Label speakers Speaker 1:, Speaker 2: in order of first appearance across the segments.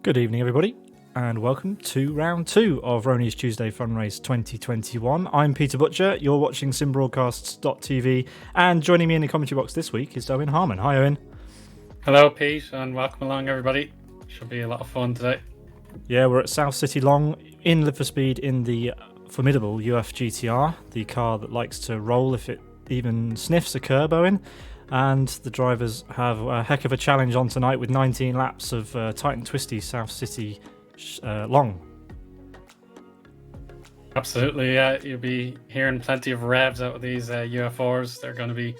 Speaker 1: Good evening, everybody, and welcome to round 2 of Rony's Tuesday Fun Race 2021. I'm Peter Butcher, you're watching simbroadcasts.tv, and joining me in the commentary box this week is Eoin Harmon. Hi, Eoin.
Speaker 2: Hello, Pete, and welcome along, everybody. Should be a lot of fun today.
Speaker 1: Yeah, we're at South City Long in Live for Speed in the formidable UF GTR, the car that likes to roll if it even sniffs a curb, Eoin. And the drivers have a heck of a challenge on tonight with 19 laps of tight and twisty South City Long.
Speaker 2: Absolutely, yeah. You'll be hearing plenty of revs out of these UFRs. They're going to be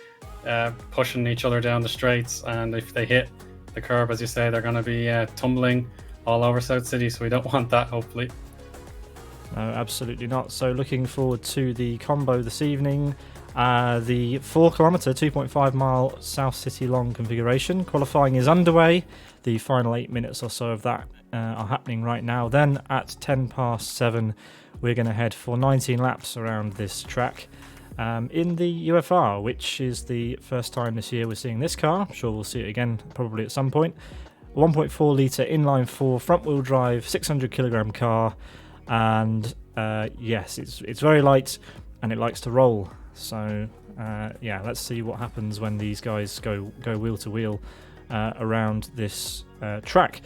Speaker 2: pushing each other down the straights, and if they hit the curb, as you say, they're going to be tumbling all over South City, so we don't want that, hopefully.
Speaker 1: No, absolutely not. So looking forward to the combo this evening. The 4 kilometre, 2.5 mile South City Long configuration. Qualifying is underway. The final 8 minutes or so of that are happening right now. Then at 7:10, we're going to head for 19 laps around this track in the UFR, which is the first time this year we're seeing this car. I'm sure we'll see it again probably at some point. 1.4 litre inline 4 front wheel drive, 600 kilogram car, and yes, it's very light and it likes to roll. So yeah, let's see what happens when these guys go wheel to wheel around this track.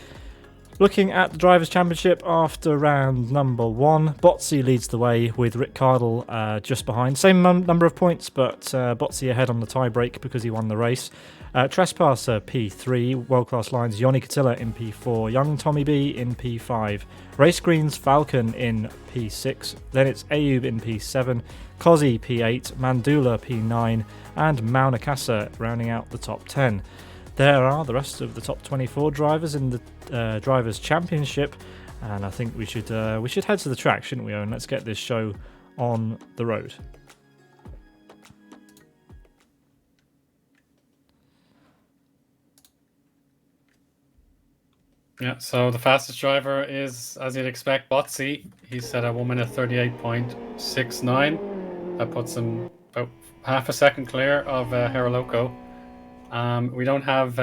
Speaker 1: Looking at the Drivers' Championship after round number 1, Botsy leads the way with Rick Cardle just behind. Same number of points, but Botsy ahead on the tie break because he won the race. Trespasser P3, World Class Lines Yoni Katilla in P4, Young Tommy B in P5, Race Green's Falcon in P6, then it's Ayub in P7, Kozi P8, Mandula P9, and Maunakasa rounding out the top 10. There are the rest of the top 24 drivers in the Drivers' Championship, and I think we should head to the track, shouldn't we, Owen? Let's get this show on the road.
Speaker 2: Yeah, so the fastest driver is, as you'd expect, Botsy. He set a 1 minute 38.69. That puts him about half a second clear of Heroloco. We don't have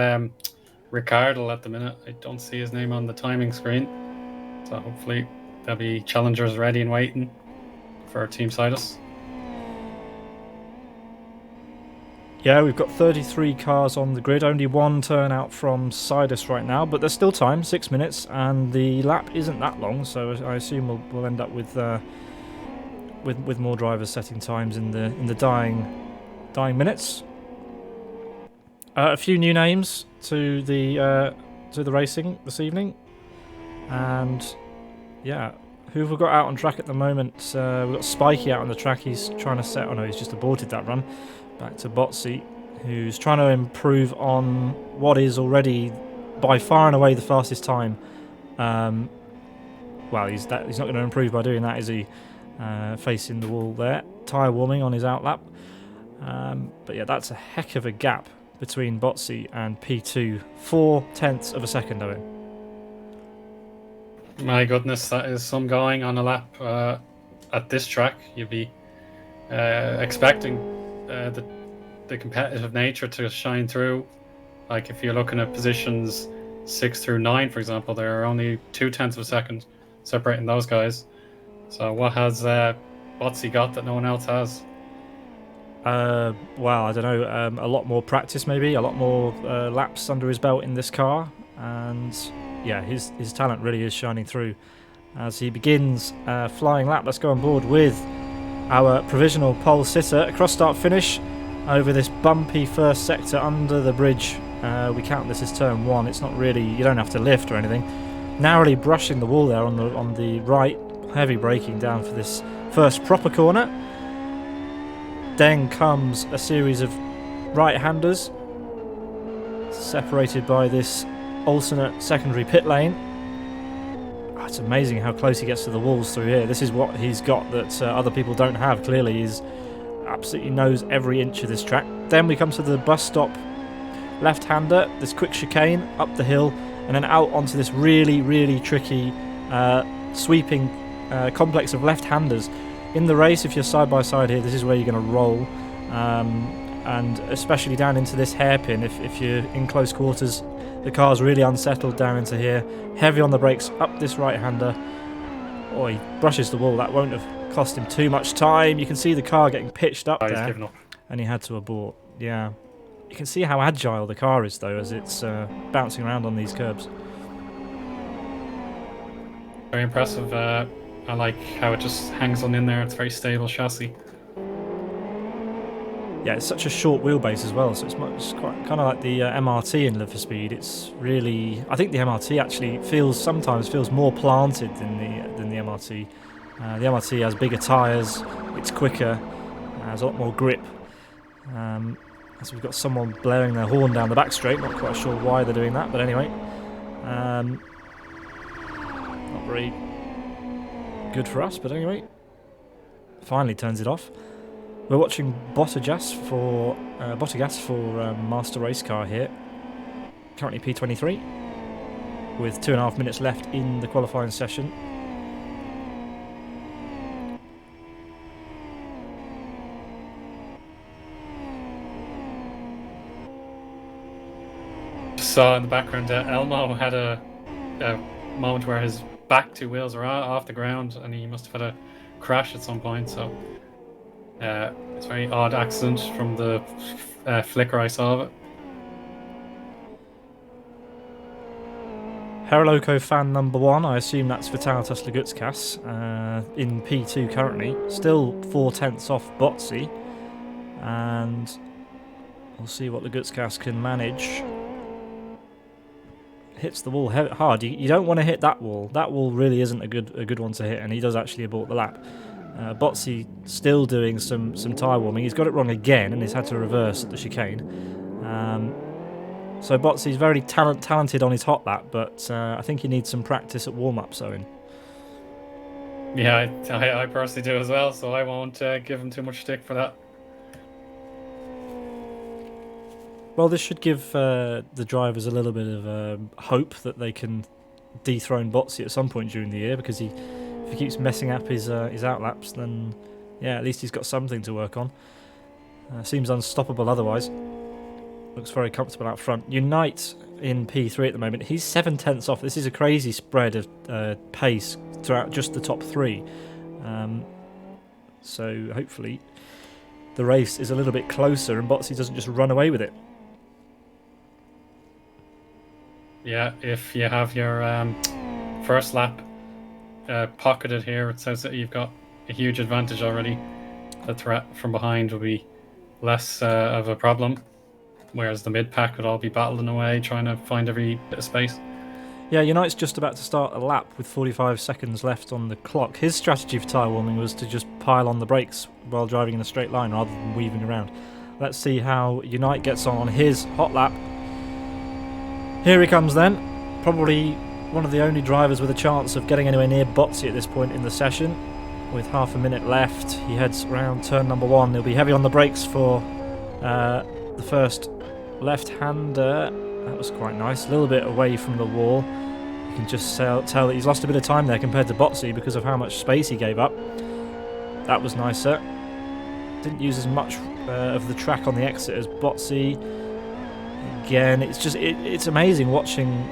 Speaker 2: Ricardo at the minute. I don't see his name on the timing screen. So hopefully there'll be challengers ready and waiting for Team Sidus.
Speaker 1: Yeah, we've got 33 cars on the grid, only one turnout from Sidus right now, but there's still time, 6 minutes, and the lap isn't that long, so I assume we'll end up with more drivers setting times in the dying minutes. A few new names to the racing this evening, and yeah, who have we got out on track at the moment? We've got Spikey out on the track. He's trying to set. Oh no, he's just aborted that run. Back to Botsy, who's trying to improve on what is already by far and away the fastest time. Well, he's not going to improve by doing that, is he? Facing the wall there. Tyre warming on his outlap. But yeah, that's a heck of a gap between Botsy and P2. 0.4 of a second, Owen.
Speaker 2: My goodness, that is some going on a lap at this track. You'd be expecting the competitive nature to shine through. Like if you're looking at positions 6 through 9, for example, there are only 0.2 of a second separating those guys. So what has Botsy got that no one else has?
Speaker 1: Well, I don't know. A lot more practice, maybe. A lot more laps under his belt in this car, and yeah, his talent really is shining through as he begins flying lap. Let's go on board with our provisional pole sitter. A cross start finish over this bumpy first sector under the bridge. We count this as turn 1. It's not really, you don't have to lift or anything. Narrowly brushing the wall there on the right. Heavy braking down for this first proper corner. Then comes a series of right-handers separated by this alternate secondary pit lane. Oh, it's amazing how close he gets to the walls through here. This is what he's got that other people don't have. Clearly, he absolutely knows every inch of this track. Then we come to the bus stop left-hander, this quick chicane up the hill, and then out onto this really, really tricky sweeping complex of left-handers. In the race, if you're side by side here, this is where you're going to roll, and especially down into this hairpin. If you're in close quarters, The car's really unsettled down into here. Heavy on the brakes, up this right-hander. Oh, he brushes the wall. That won't have cost him too much time. You can see the car getting pitched up
Speaker 2: He's
Speaker 1: there.
Speaker 2: given up.
Speaker 1: And he had to abort. Yeah. You can see how agile the car is, though, as it's bouncing around on these curbs.
Speaker 2: Very impressive. I like how it just hangs on in there. It's very stable chassis.
Speaker 1: Yeah, it's such a short wheelbase as well, so it's quite kind of like the MRT in Live for Speed. It's really, I think the MRT actually sometimes feels more planted than the MRT. The MRT has bigger tyres, it's quicker, has a lot more grip. So we've got someone blaring their horn down the back straight. Not quite sure why they're doing that, but anyway, not very good for us. But anyway, finally turns it off. We're watching Bottas for Master Race Car here. Currently P23, with 2.5 minutes left in the qualifying session.
Speaker 2: Saw in the background Elmo had a moment where his back two wheels were off the ground, and he must have had a crash at some point. So. It's a very odd accident from the flicker I saw of it.
Speaker 1: Heroloco fan number 1, I assume that's Vitalis Lagutskas, in P2 currently. Still 4/10 off Botsy, and we'll see what Lagutskas can manage. Hits the wall hard. You don't want to hit that wall. That wall really isn't a good one to hit, and he does actually abort the lap. Botsy still doing some tyre warming. He's got it wrong again and he's had to reverse at the chicane. So Botsy's very talented on his hot lap, but I think he needs some practice at warm-ups, Eoin.
Speaker 2: Yeah, I personally do as well, so I won't give him too much stick for that.
Speaker 1: Well, this should give the drivers a little bit of hope that they can dethrone Botsy at some point during the year, because if he keeps messing up his outlaps, then yeah, at least he's got something to work on. Seems unstoppable otherwise. Looks very comfortable out front. Unite in P3 at the moment. He's 7/10 off. This is a crazy spread of pace throughout just the top three. So hopefully the race is a little bit closer and Botsy doesn't just run away with it.
Speaker 2: Yeah, if you have your first lap pocketed here, it says that you've got a huge advantage already. The threat from behind will be less of a problem, whereas the mid-pack would all be battling away, trying to find every bit of space. Yeah,
Speaker 1: Unite's just about to start a lap with 45 seconds left on the clock. His strategy for tyre warming was to just pile on the brakes while driving in a straight line rather than weaving around. Let's see how Unite gets on his hot lap. Here he comes then. Probably one of the only drivers with a chance of getting anywhere near Botsy at this point in the session. With half a minute left, he heads around turn number 1. He'll be heavy on the brakes for the first left-hander. That was quite nice. A little bit away from the wall. You can just tell that he's lost a bit of time there compared to Botsy because of how much space he gave up. That was nicer. Didn't use as much of the track on the exit as Botsy. Again, it's amazing watching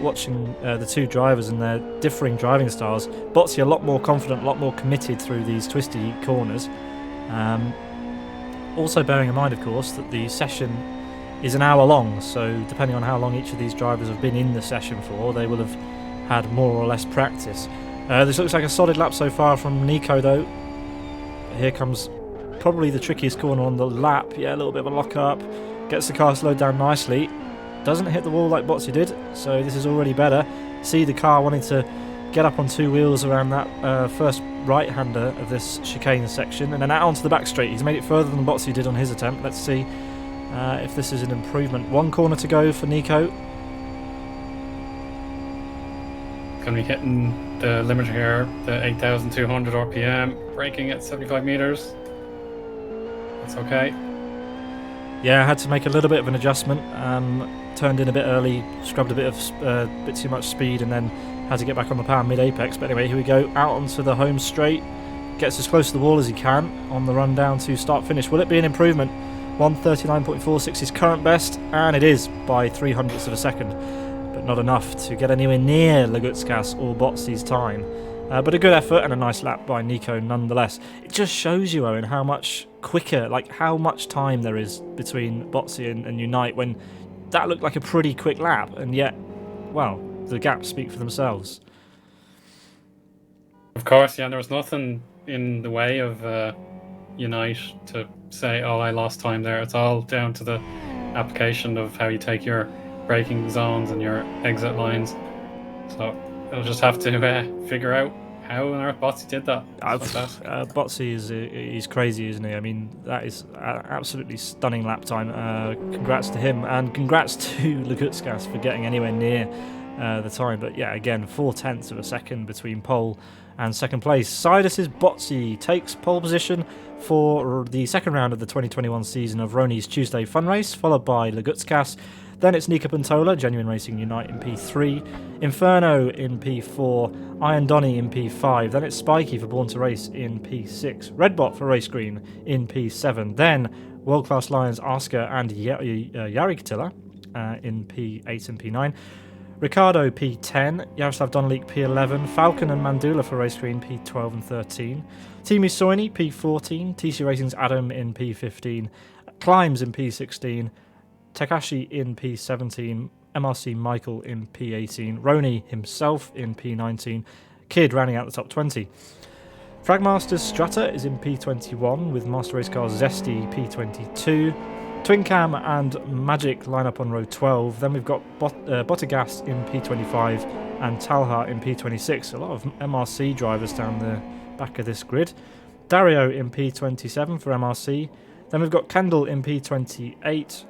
Speaker 1: the two drivers and their differing driving styles. Botsy a lot more confident, a lot more committed through these twisty corners. Also bearing in mind, of course, that the session is an hour long, so depending on how long each of these drivers have been in the session for, they will have had more or less practice. This looks like a solid lap so far from Nico, though. Here comes probably the trickiest corner on the lap. Yeah, a little bit of a lock-up. Gets the car slowed down nicely. Doesn't hit the wall like Botsy did, so this is already better. See the car wanting to get up on two wheels around that first right-hander of this chicane section, and then out onto the back straight. He's made it further than Botsy did on his attempt. Let's see if this is an improvement. One corner to go for Nico.
Speaker 2: Going to be hitting the limiter here, the 8,200 RPM, braking at 75 meters. That's okay.
Speaker 1: Yeah, I had to make a little bit of an adjustment. Turned in a bit early, scrubbed a bit too much speed, and then had to get back on the power mid-apex. But anyway, here we go, out onto the home straight. Gets as close to the wall as he can on the run down to start-finish. Will it be an improvement? 1:39.46 is current best, and it is by 0.03 of a second. but not enough to get anywhere near Lagutskas or Botsy's time. But a good effort and a nice lap by Nico nonetheless. It just shows you, Owen, how much quicker, like how much time there is between Botsy and Unite, when that looked like a pretty quick lap, and yet, well, the gaps speak for themselves.
Speaker 2: Of course, yeah, there was nothing in the way of Unite to say, oh, I lost time there. It's all down to the application of how you take your braking zones and your exit lines. So it'll just have to figure out how on earth Botsy did that.
Speaker 1: Botsy he's crazy, isn't he? I mean, that is absolutely stunning lap time. Congrats to him, and congrats to Lagutskas for getting anywhere near the time. But yeah, again, 0.4 of a second between pole and second place. Sidus's Botsy takes pole position for the second round of the 2021 season of Rony's Tuesday Fun Race, followed by Lagutskas. Then it's Nika Pantola, Genuine Racing Unite in P3, Inferno in P4, Iron Donny in P5, then it's Spikey for Born to Race in P6, Redbot for Race Green in P7, then World Class Lions Oscar and Yari Katila in P8 and P9, Ricardo P10, Yaroslav Donalik P11, Falcon and Mandula for Race Green P12 and 13, Timu Soini P14, TC Racing's Adam in P15, Climbs in P16, Takashi in P17, MRC Michael in P18, Rony himself in P19, Kid rounding out the top 20. Fragmaster's Strata is in P21 with Master Race Cars Zesty P22, Twin Cam and Magic line up on row 12. Then we've got Bottigas in P25 and Talha in P26. A lot of MRC drivers down the back of this grid. Dario in P27 for MRC. Then we've got Kendall in P28,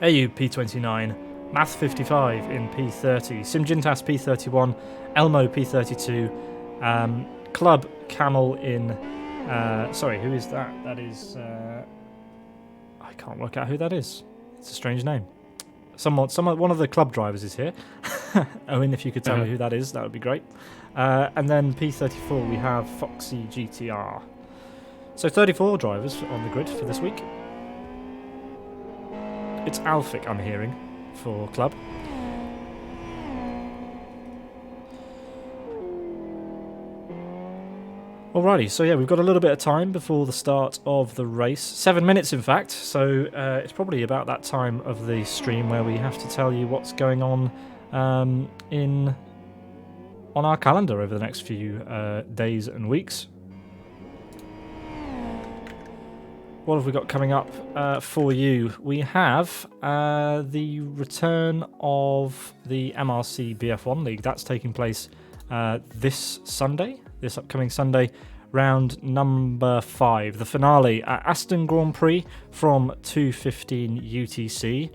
Speaker 1: AU P29, Math 55 in P30, Simjintas P31, Elmo P32, Club Camel in... who is that? That is... I can't work out who that is. It's a strange name. One of the club drivers is here. Owen, if you could tell me who that is, that would be great. And then P34, we have Foxy GTR. So 34 drivers on the grid for this week. It's Alfic, I'm hearing, for club. Alrighty, so yeah, we've got a little bit of time before the start of the race. 7 minutes, in fact, so it's probably about that time of the stream where we have to tell you what's going on on our calendar over the next few days and weeks. What have we got coming up for you? We have the return of the MRC BF1 League. That's taking place this upcoming Sunday, round number 5. The finale at Aston Grand Prix from 2:15 UTC.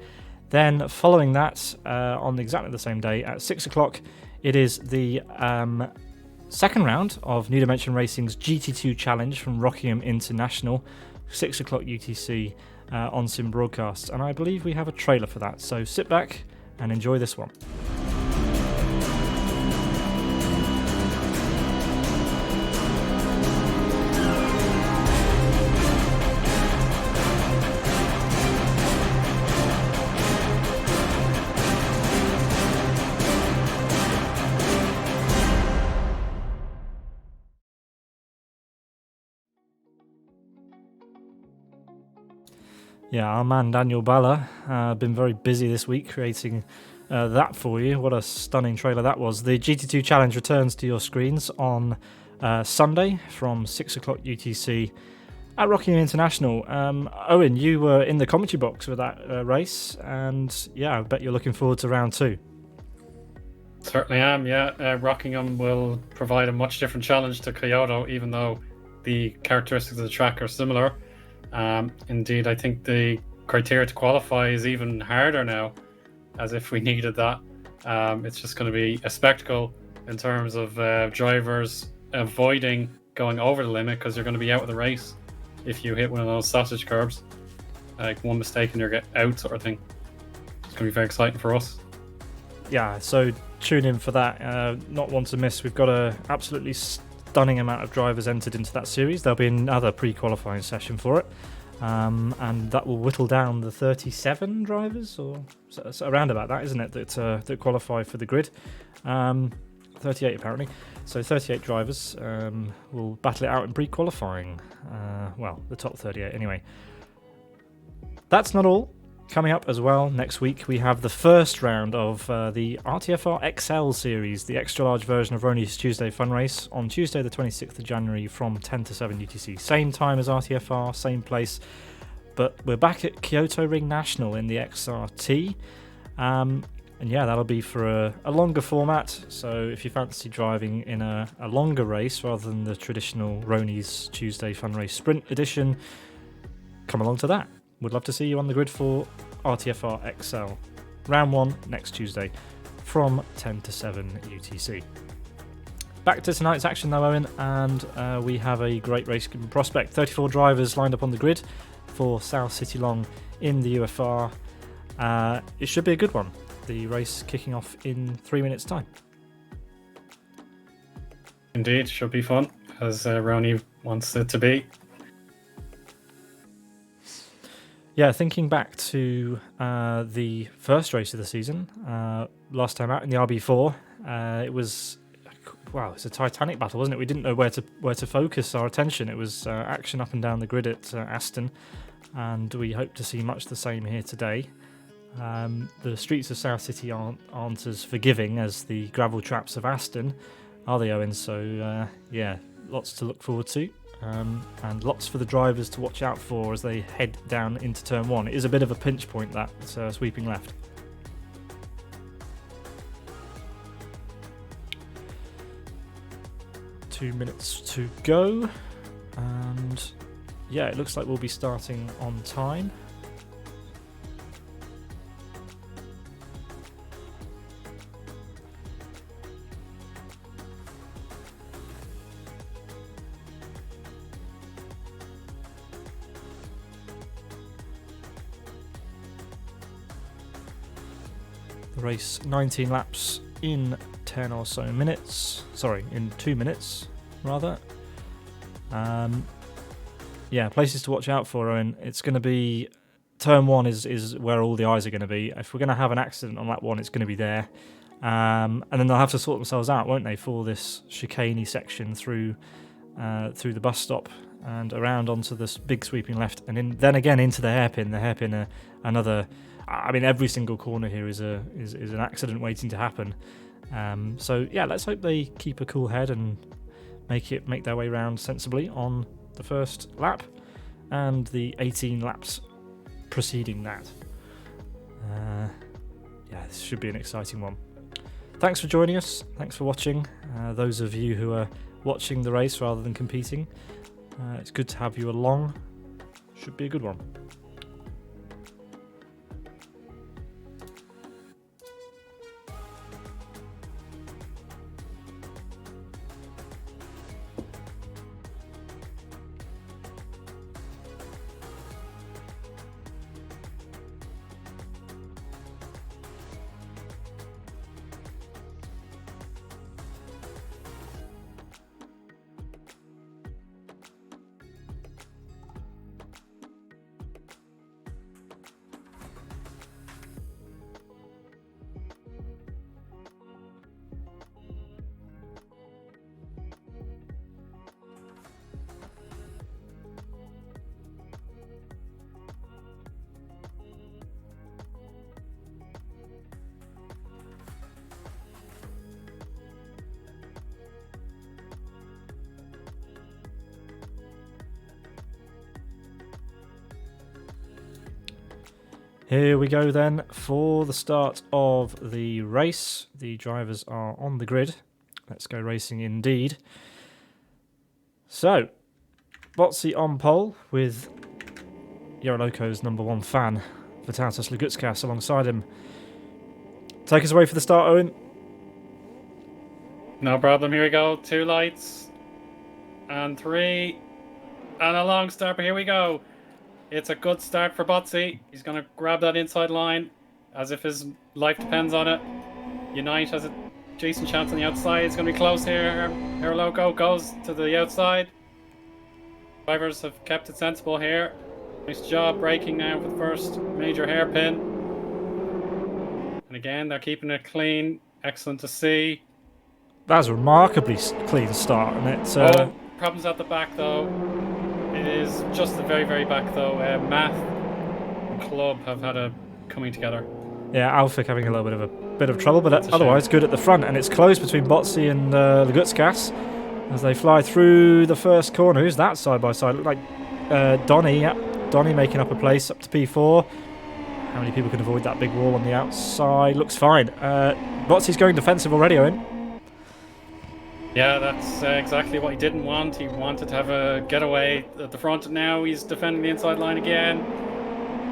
Speaker 1: Then following that, on exactly the same day at 6 o'clock, it is the second round of New Dimension Racing's GT2 Challenge from Rockingham International. 6 o'clock UTC on Sim Broadcasts, and I believe we have a trailer for that, so sit back and enjoy this one. Yeah, our man Daniel Balla been very busy this week creating that for you. What a stunning trailer that was. The GT2 Challenge returns to your screens on Sunday from 6 o'clock UTC at Rockingham International. Owen, you were in the commentary box for that race, and yeah, I bet you're looking forward to round 2.
Speaker 2: Certainly am, yeah. Rockingham will provide a much different challenge to Kyoto, even though the characteristics of the track are similar. Indeed, I think the criteria to qualify is even harder now, as if we needed that. It's just going to be a spectacle in terms of drivers avoiding going over the limit, because you're going to be out of the race if you hit one of those sausage curbs. Like one mistake and you're out sort of thing. It's going to be very exciting for us.
Speaker 1: Yeah, so tune in for that. Not one to miss. We've got a absolutely stunning amount of drivers entered into that series. There'll be another pre-qualifying session for it. and that will whittle down the 37 drivers, or so around about that, isn't it, that qualify for the grid. 38 apparently. So 38 drivers will battle it out in pre-qualifying. Well, the top 38 anyway. That's not all. Coming up as well next week, we have the first round of the RTFR XL series, the extra large version of Rony's Tuesday Fun Race, on Tuesday the 26th of January from 10 to 7 UTC. Same time as RTFR, same place, but we're back at Kyoto Ring National in the XRT. And yeah, that'll be for a longer format, so if you fancy driving in a longer race rather than the traditional Rony's Tuesday Fun Race Sprint edition, come along to that. Would love to see you on the grid for RTFR XL. Round 1 next Tuesday from 10 to 7 UTC. Back to tonight's action though, Eoin, and we have a great race prospect. 34 drivers lined up on the grid for South City Long in the UFR. It should be a good one. The race kicking off in 3 minutes' time.
Speaker 2: Indeed, should be fun, as Rony wants it to be.
Speaker 1: Yeah, thinking back to the first race of the season, last time out in the RB4, it was a titanic battle, wasn't it? We didn't know where to focus our attention. It was action up and down the grid at Aston, and we hope to see much the same here today. The streets of South City aren't as forgiving as the gravel traps of Aston, are they, Eoin? So yeah, lots to look forward to. And lots for the drivers to watch out for as they head down into turn 1. It is a bit of a pinch point, that sweeping left. Two minutes to go, and yeah, it looks like we'll be starting on time. Race 19 laps in 10 or so minutes. Sorry, in 2 minutes, rather. Yeah, places to watch out for, Eoin. It's going to be... Turn 1 is where all the eyes are going to be. If we're going to have an accident on lap 1, it's going to be there. And then they'll have to sort themselves out, won't they, for this chicaney section through the bus stop and around onto this big sweeping left, and then again into the hairpin. The hairpin, another... I mean, every single corner here is an accident waiting to happen. So yeah, let's hope they keep a cool head and make their way round sensibly on the first lap and the 18 laps preceding that. Yeah, this should be an exciting one. Thanks for joining us. Thanks for watching. Those of you who are watching the race rather than competing, it's good to have you along. Should be a good one. Here we go then for the start of the race. The drivers are on the grid. Let's go racing indeed. So, Botsi on pole with Yaroloko's #1 fan, Vitatas Lugutskas, alongside him. Take us away for the start, Eoin.
Speaker 2: No problem, here we go. 2 lights and 3 and a long start, but here we go. It's a good start for Botsi. He's going to grab that inside line as if his life depends on it. Unite has a decent chance on the outside. It's going to be close here. Yaroloko goes to the outside. Drivers have kept it sensible here. Nice job braking now for the first major hairpin. And again, they're keeping it clean. Excellent to see.
Speaker 1: That's a remarkably clean start, and it's.
Speaker 2: Problems at the back though. It is just the very, very back though. Math and Club have had a coming together.
Speaker 1: Yeah, Alphic having a little bit of trouble, but otherwise good at the front, and it's close between Botsy and Lagutskas as they fly through the first corner. Who's that side by side? Look like Donny. Yeah, Donny making up a place up to P4. How many people can avoid that big wall on the outside? Looks fine. Botsy's going defensive already, Eoin.
Speaker 2: Yeah, that's exactly what he didn't want. He wanted to have a getaway at the front. Now he's defending the inside line again.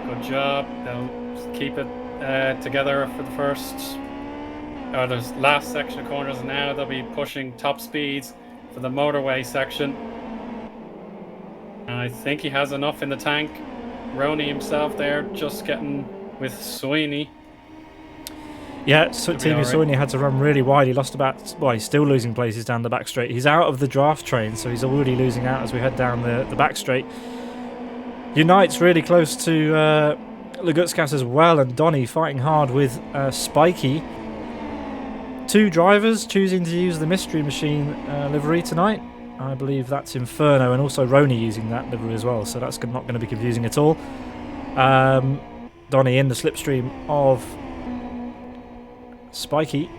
Speaker 2: Good job. They'll keep it together for the last section of corners. Now they'll be pushing top speeds for the motorway section. And I think he has enough in the tank. Rony himself there just getting with Sweeney.
Speaker 1: Yeah, Team Sweeney had to run really wide. He lost he's still losing places down the back straight. He's out of the draft train, so he's already losing out as we head down the back straight. Unite's really close to Lagutskas as well, and Donny fighting hard with Spiky. Two drivers choosing to use the Mystery Machine livery tonight. I believe that's Inferno, and also Rony using that livery as well, so that's not going to be confusing at all. Donny in the slipstream of Spiky.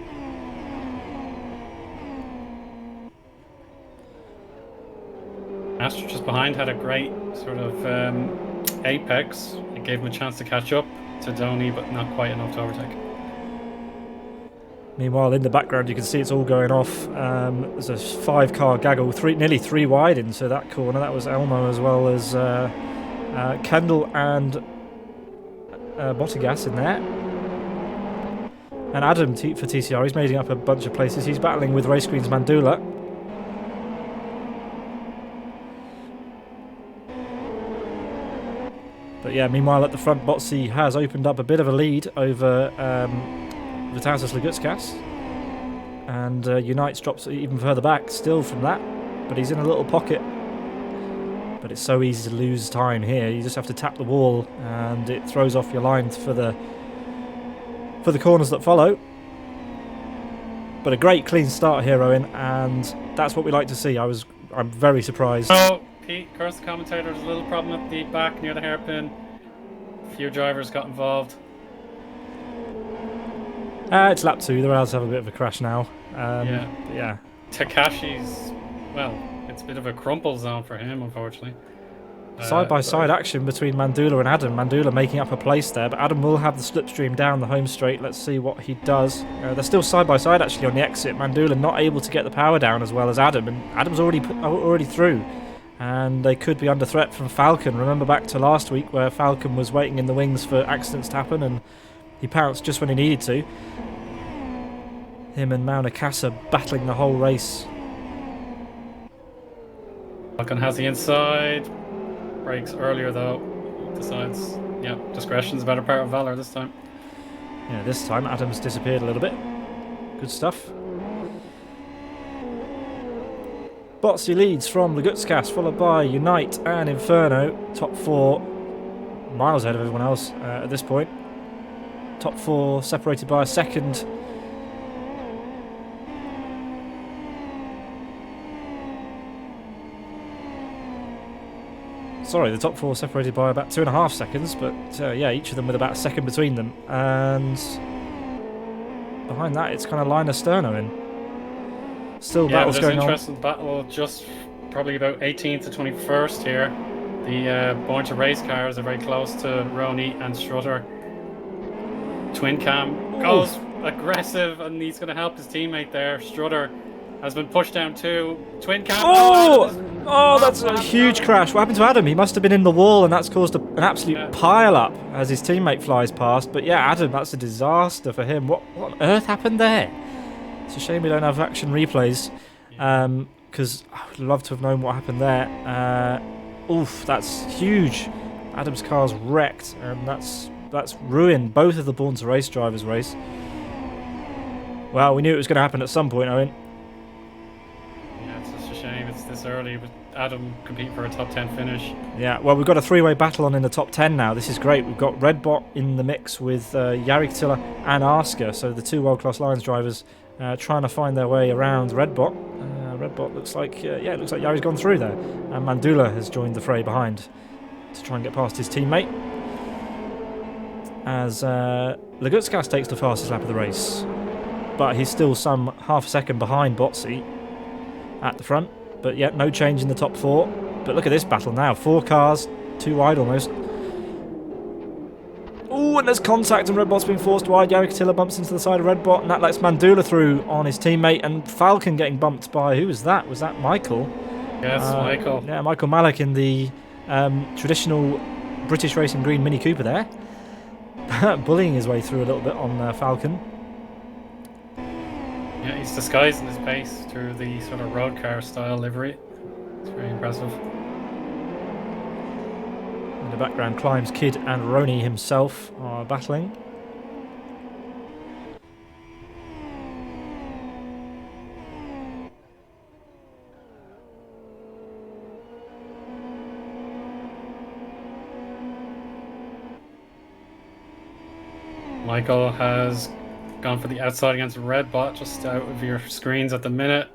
Speaker 2: Astro just behind had a great sort of apex. It gave him a chance to catch up to Donny, but not quite enough to overtake.
Speaker 1: Meanwhile, in the background, you can see it's all going off. There's a 5-car gaggle, nearly 3 wide into that corner. That was Elmo as well as Kendall and Bottigas in there. And Adam for TCR, he's making up a bunch of places. He's battling with Race Green's Mandula. But yeah, meanwhile at the front, Botsy has opened up a bit of a lead over Vitasis Lagutskas. And Unites drops even further back still from that. But he's in a little pocket. But it's so easy to lose time here. You just have to tap the wall and it throws off your lines for the corners that follow. But a great clean start here, Eoin, and that's what we like to see. I'm very surprised.
Speaker 2: Oh, Pete, curse the commentator, there's a little problem at the back near the hairpin. A few drivers got involved.
Speaker 1: It's lap 2, they're allowed to have a bit of a crash now.
Speaker 2: Yeah. Takashi's, well, it's a bit of a crumple zone for him, unfortunately.
Speaker 1: Side-by-side action between Mandula and Adam. Mandula making up a place there, but Adam will have the slipstream down the home straight. Let's see what he does. They're still side-by-side actually on the exit. Mandula not able to get the power down as well as Adam, and Adam's already through. And they could be under threat from Falcon. Remember back to last week where Falcon was waiting in the wings for accidents to happen, and he pounced just when he needed to. Him and Mauna Kasa battling the whole race.
Speaker 2: Falcon has the inside. Breaks earlier though. Decides, yeah, discretion's a better part of valor this time.
Speaker 1: Yeah, this time Adam's disappeared a little bit. Good stuff. Botsy leads from Lagutskas, followed by Unite and Inferno. Top 4 miles ahead of everyone else at this point. Top 4 separated by a second. Sorry, the top 4 separated by about 2.5 seconds, but yeah, each of them with about a second between them. And behind that, it's kind of line astern in. Still battles going on.
Speaker 2: There's an interesting battle just probably about 18th to 21st here. The Born to Race cars are very close to Rony and Strutter. Twin Cam goes aggressive and he's going to help his teammate there. Strutter has been pushed down too. Twin Cam.
Speaker 1: Oh, that's a huge crash. What happened to Adam? He must have been in the wall and that's caused an absolute pile up as his teammate flies past. But yeah, Adam, that's a disaster for him. What on earth happened there? It's a shame we don't have action replays because I would love to have known what happened there. That's huge. Adam's car's wrecked and that's ruined both of the Born to Race drivers' race. Well, we knew it was going to happen at some point, Eoin.
Speaker 2: Yeah, it's just a shame. It's this early with Adam competing for a top 10 finish.
Speaker 1: Yeah, well, we've got a three-way battle on in the top 10 now. This is great. We've got Redbot in the mix with Jari Tiller and Asker, so the two world-class Lions drivers trying to find their way around Redbot. Redbot looks like, it looks like Jari's gone through there. And Mandula has joined the fray behind to try and get past his teammate. As Lagutskas takes the fastest lap of the race. But he's still some half a second behind Botsy at the front. But yet, no change in the top four. But look at this battle now. 4 cars, 2 wide almost. Oh, and there's contact and Redbot's being forced wide. Jari Tiller bumps into the side of Redbot, and that lets Mandula through on his teammate. And Falcon getting bumped by, who was that? Was that Michael?
Speaker 2: Yes, Michael.
Speaker 1: Yeah, Michael Malik in the traditional British Racing Green Mini Cooper there. Bullying his way through a little bit on Falcon.
Speaker 2: Yeah, he's disguising his pace through the sort of road car style livery. It's very impressive.
Speaker 1: In the background, Climbs Kid and Rony himself are battling.
Speaker 2: Michael has gone for the outside against Redbot, just out of your screens at the minute.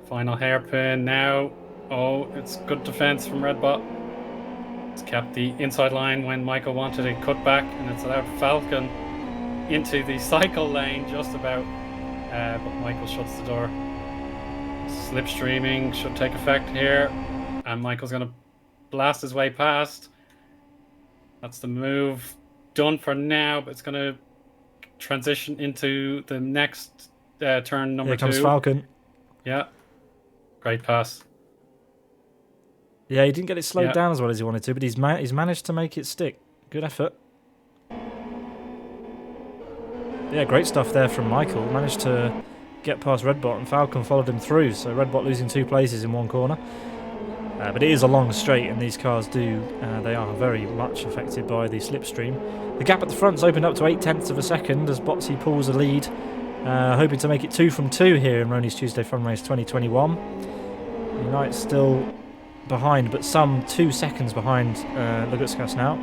Speaker 2: Final hairpin now. Oh, it's good defense from Redbot. It's kept the inside line when Michael wanted a cutback, and it's allowed Falcon into the cycle lane just about. But Michael shuts the door. Slipstreaming should take effect here, and Michael's going to blast his way past. That's the move done for now, but it's going to transition into the next turn number 2.
Speaker 1: Here comes Falcon.
Speaker 2: Yeah. Great pass.
Speaker 1: Yeah, he didn't get it slowed down as well as he wanted to, but he's managed to make it stick. Good effort. Yeah, great stuff there from Michael. Managed to get past Redbot, and Falcon followed him through, so Redbot losing 2 places in one corner. But it is a long straight, and these cars they are very much affected by the slipstream. The gap at the front's opened up to 0.8 of a second as Botsy pulls a lead, hoping to make it 2 from 2 here in Rony's Tuesday Fun Race 2021. United's still behind, but some 2 seconds behind Lagutskas now.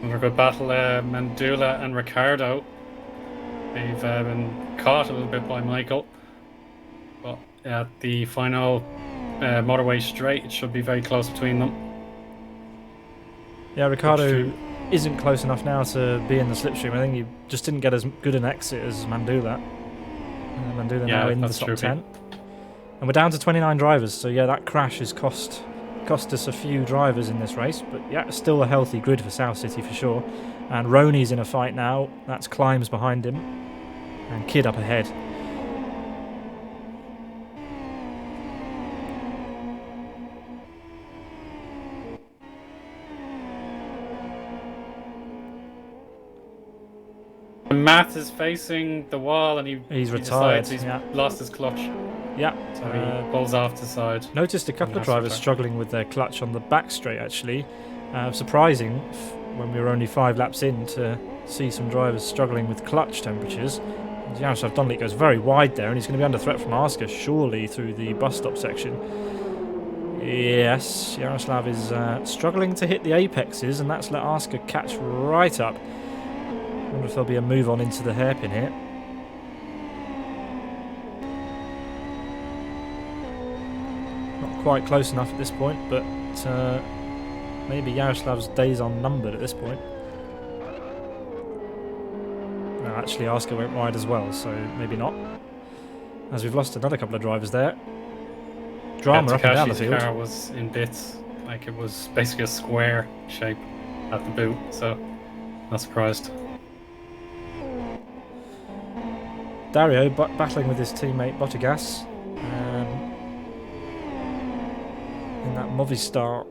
Speaker 2: Another good battle, Mandula and Ricardo. They've been caught a little bit by Michael. But at the final motorway straight, it should be very close between them.
Speaker 1: Yeah, Ricardo isn't close enough now to be in the slipstream. I think he just didn't get as good an exit as Mandula. Mandula now in the top 10. And we're down to 29 drivers, so yeah, that crash has cost us a few drivers in this race, but yeah, still a healthy grid for South City for sure. And Rony's in a fight now. That's Climbs behind him, and Kid up ahead.
Speaker 2: Matt is facing the wall, and he's
Speaker 1: retired.
Speaker 2: He's lost his clutch.
Speaker 1: Yeah,
Speaker 2: so he pulls off the side.
Speaker 1: Noticed a couple of drivers struggling with their clutch on the back straight actually. Surprising when we were only 5 laps in to see some drivers struggling with clutch temperatures. Jaroslav Donlik goes very wide there, and he's going to be under threat from Asker surely through the bus stop section. Yes, Jaroslav is struggling to hit the apexes, and that's let Asker catch right up. I wonder if there'll be a move on into the hairpin here. Not quite close enough at this point, but maybe Yaroslav's days are numbered at this point. No, actually Asker went wide as well, so maybe not. As we've lost another couple of drivers there. Drama up and down the field.
Speaker 2: Car was in bits, like it was basically a square shape at the boot, so not surprised.
Speaker 1: Dario battling with his teammate Bottas in that Movistar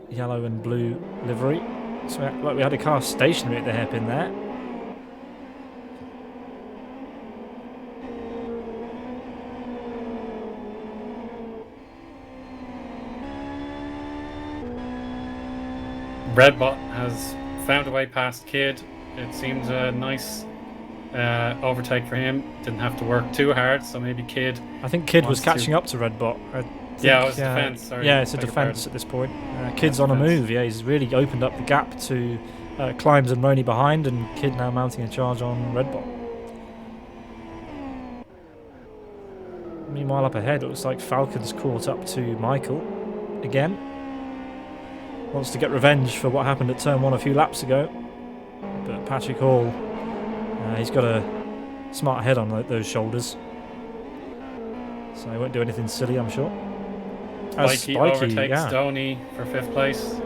Speaker 1: yellow and blue livery. So like we had a car stationary at the hairpin there.
Speaker 2: Redbot has found a way past Kid. It seems a nice overtake for him. Didn't have to work too hard, so maybe Kid.
Speaker 1: I think Kid was
Speaker 2: wants
Speaker 1: catching
Speaker 2: to-
Speaker 1: up to Redbot.
Speaker 2: Yeah, it was defense. Sorry,
Speaker 1: yeah, it's a
Speaker 2: beg your
Speaker 1: defense
Speaker 2: pardon.
Speaker 1: at this point. Kid's on a
Speaker 2: defense.
Speaker 1: move. Yeah, he's really opened up the gap to Climbs and Rony behind, and Kid now mounting a charge on Redbot. Meanwhile, up ahead, it looks like Falcon's caught up to Michael again. Wants to get revenge for what happened at turn 1 a few laps ago. But Patrick Hall, he's got a smart head on those shoulders. So he won't do anything silly, I'm sure.
Speaker 2: Spiky overtakes Stoney for 5th place.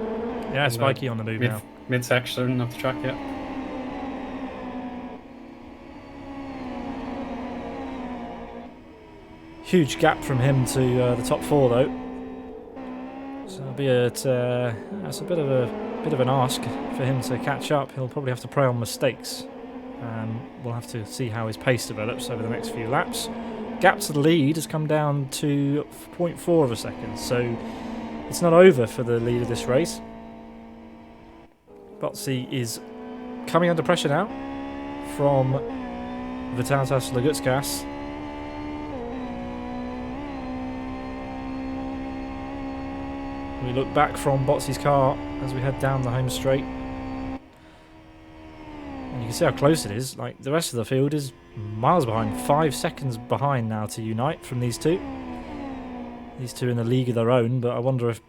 Speaker 1: Yeah, Spiky on the move now.
Speaker 2: Midsection of the track, yeah.
Speaker 1: Huge gap from him to the top 4 though. So that's a bit of an ask for him to catch up. He'll probably have to prey on mistakes. We'll have to see how his pace develops over the next few laps. Gap to the lead has come down to 0.4 of a second, so it's not over for the lead of this race. Botsy is coming under pressure now from Vitatas Lagutskas. We look back from Botsy's car as we head down the home straight. And you can see how close it is. Like, the rest of the field is miles behind. 5 seconds behind now to Unite from these two. These two in a league of their own, but I wonder if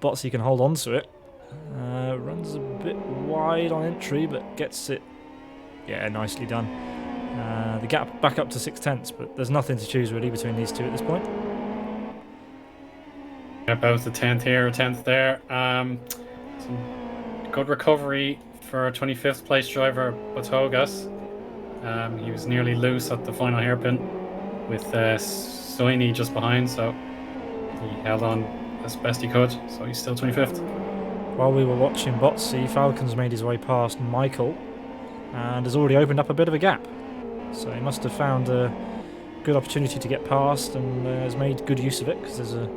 Speaker 1: Botsy can hold on to it. Runs a bit wide on entry, but gets it. Yeah, nicely done. The gap back up to 0.6, but there's nothing to choose really between these two at this point.
Speaker 2: Both the 10th here, 10th there. Some good recovery for 25th place driver Botogas. He was nearly loose at the final hairpin with Soini just behind, so he held on as best he could, so he's still 25th.
Speaker 1: While we were watching Botsy, Falcon's made his way past Michael and has already opened up a bit of a gap. So he must have found a good opportunity to get past and has made good use of it, because there's a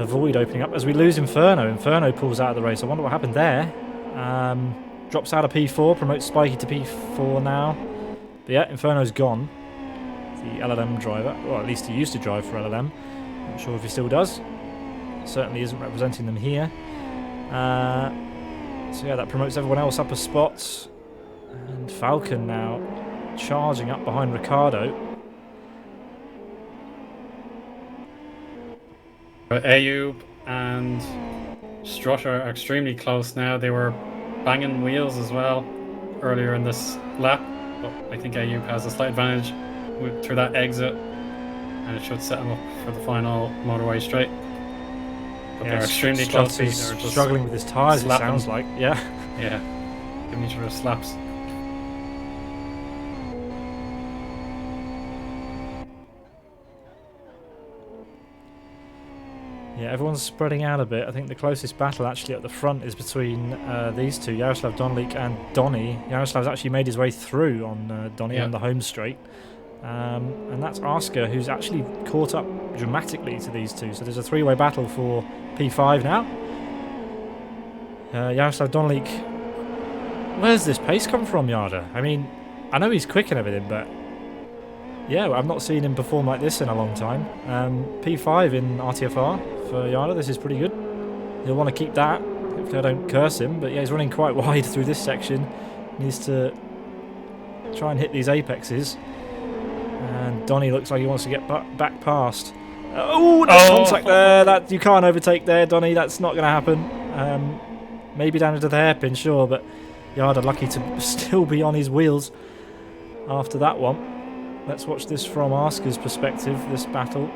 Speaker 1: void opening up as we lose Inferno. Inferno pulls out of the race. I wonder what happened there. Drops out of P4, promotes Spiky to P4 now. But yeah, Inferno's gone. The LLM driver, well, at least he used to drive for LLM. Not sure if he still does. Certainly isn't representing them here. So yeah, that promotes everyone else up a spot. And Falcon now charging up behind Ricardo.
Speaker 2: Ayub and Strutter are extremely close now. They were banging wheels as well earlier in this lap, but I think Ayub has a slight advantage through that exit, and it should set him up for the final motorway straight. But they're extremely close. They're just
Speaker 1: struggling with his tyres, it sounds like. Yeah.
Speaker 2: Yeah. Giving each other slaps.
Speaker 1: Yeah, everyone's spreading out a bit. I think the closest battle actually at the front is between these two, Yaroslav Donlik and Donny. Yaroslav's actually made his way through on Donny on the home straight. And that's Asker, who's actually caught up dramatically to these two. So there's a three-way battle for P5 now. Yaroslav Donlik. Where's this pace come from, Yarda? I mean, I know he's quick and everything, but yeah, I've not seen him perform like this in a long time. P5 in RTFR for Yarda. This is pretty good. He'll want to keep that. Hopefully I don't curse him, but yeah, he's running quite wide through this section. Needs to try and hit these apexes. And Donny looks like he wants to get back past. Oh, that's contact there. That you can't overtake there, Donny. That's not going to happen. Maybe down into the hairpin, sure, but Yarda lucky to still be on his wheels after that one. Let's watch this from Asker's perspective, this battle.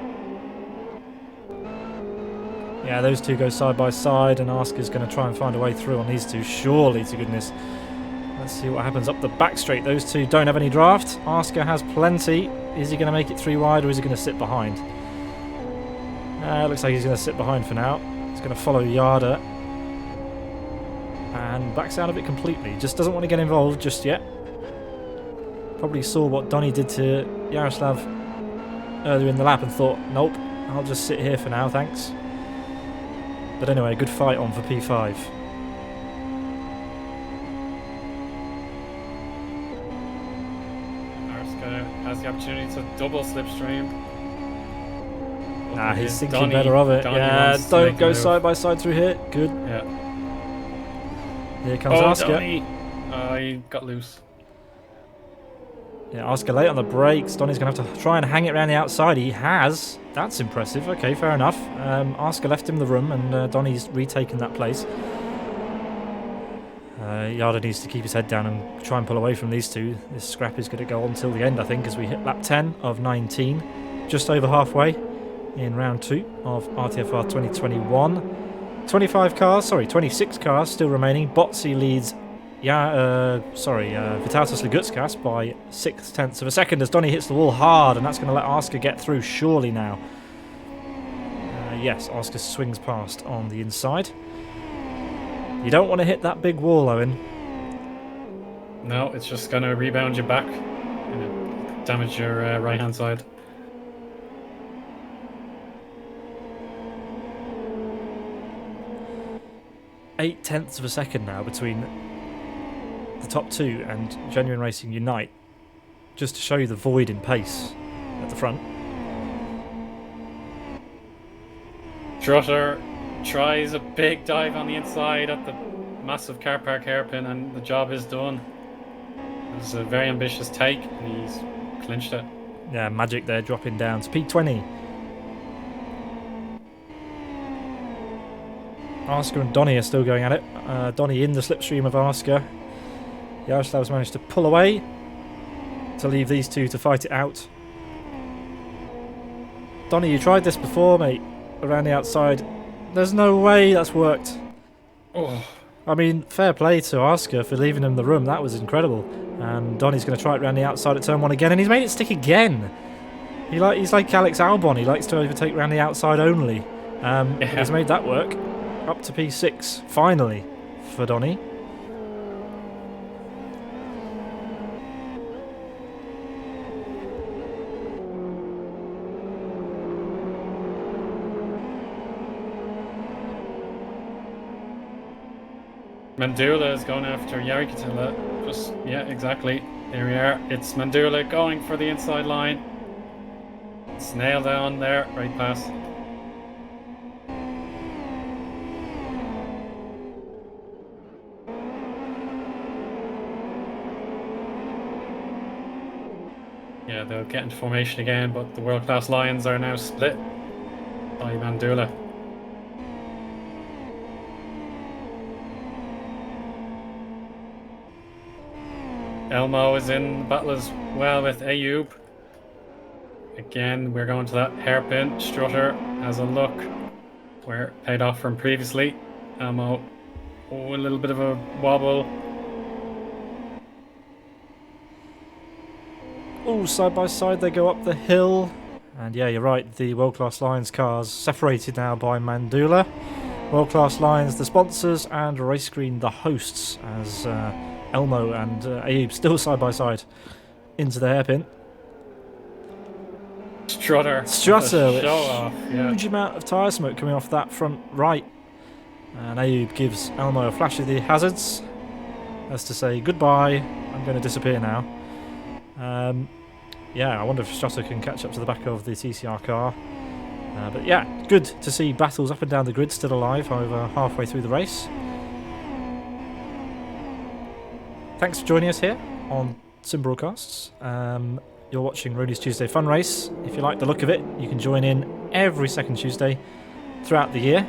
Speaker 1: Yeah, those two go side by side, and Asker's going to try and find a way through on these two, surely, to goodness. Let's see what happens up the back straight. Those two don't have any draft. Asker has plenty. Is he going to make it 3 wide, or is he going to sit behind? Looks like he's going to sit behind for now. He's going to follow Yarda. And backs out of it completely. Just doesn't want to get involved just yet. Probably saw what Donny did to Yaroslav earlier in the lap and thought, nope, I'll just sit here for now, thanks. But anyway, good fight on for P5.
Speaker 2: the opportunity to double slipstream.
Speaker 1: Nah, he's thinking
Speaker 2: Donny,
Speaker 1: better of it.
Speaker 2: Donny
Speaker 1: Yeah,
Speaker 2: wants to
Speaker 1: don't
Speaker 2: make a
Speaker 1: go
Speaker 2: move.
Speaker 1: side by side through here. Good.
Speaker 2: Yeah.
Speaker 1: Here comes
Speaker 2: Oh,
Speaker 1: Oscar.
Speaker 2: Donny! He got loose.
Speaker 1: Yeah, Oscar late on the brakes. Donny's going to have to try and hang it around the outside. He has. That's impressive. Okay, fair enough. Oscar left him the room, and Donny's retaken that place. Yarda needs to keep his head down and try and pull away from these two. This scrap is going to go on till the end, I think, as we hit lap 10 of 19. Just over halfway in round 2 of RTFR 2021. 26 cars still remaining. Botsy leads Vitalis Legutskas by 0.6 of a second as Donny hits the wall hard, and that's going to let Oscar get through surely now. Yes, Oscar swings past on the inside. You don't want to hit that big wall, Owen.
Speaker 2: No, it's just going to rebound you back and damage your right hand side.
Speaker 1: 0.8 of a second now between the top two and Genuine Racing Unite, just to show you the void in pace at the front.
Speaker 2: Trotter tries a big dive on the inside at the massive car park hairpin, and the job is done. It was a very ambitious take, and he's clinched it.
Speaker 1: Yeah, magic there, dropping down to P20. Oscar and Donny are still going at it. Donny in the slipstream of Oscar. Yaroslav's managed to pull away to leave these two to fight it out. Donny, you tried this before, mate, around the outside. There's no way that's worked.
Speaker 2: Oh.
Speaker 1: I mean, fair play to Oscar for leaving him the room. That was incredible. And Donny's going to try it around the outside at turn 1 again, and he's made it stick again. He's like Alex Albon. He likes to overtake around the outside only. He's made that work. Up to P6, finally, for Donny.
Speaker 2: Mandula is going after Yarikatila. Yeah, exactly. There we are. It's Mandula going for the inside line. It's nailed down there, right past. Yeah, they'll get into formation again, but the world-class Lions are now split by Mandula. Elmo is in the battle as well with Ayub. Again, we're going to that hairpin. Strutter has a look where it paid off from previously. Elmo, a little bit of a wobble.
Speaker 1: Oh, side by side they go up the hill. And yeah, you're right, the World Class Lions cars separated now by Mandula. World Class Lions the sponsors, and Race Green the hosts, as Elmo and Ayub still side by side into the hairpin.
Speaker 2: Strutter
Speaker 1: with
Speaker 2: a
Speaker 1: huge amount of tyre smoke coming off that front right. And Ayub gives Elmo a flash of the hazards as to say goodbye, I'm going to disappear now. Yeah, I wonder if Strutter can catch up to the back of the TCR car. But yeah, good to see battles up and down the grid still alive over halfway through the race. Thanks for joining us here on Sim Broadcasts. You're watching Rony's Tuesday Fun Race. If you like the look of it, you can join in every second Tuesday throughout the year.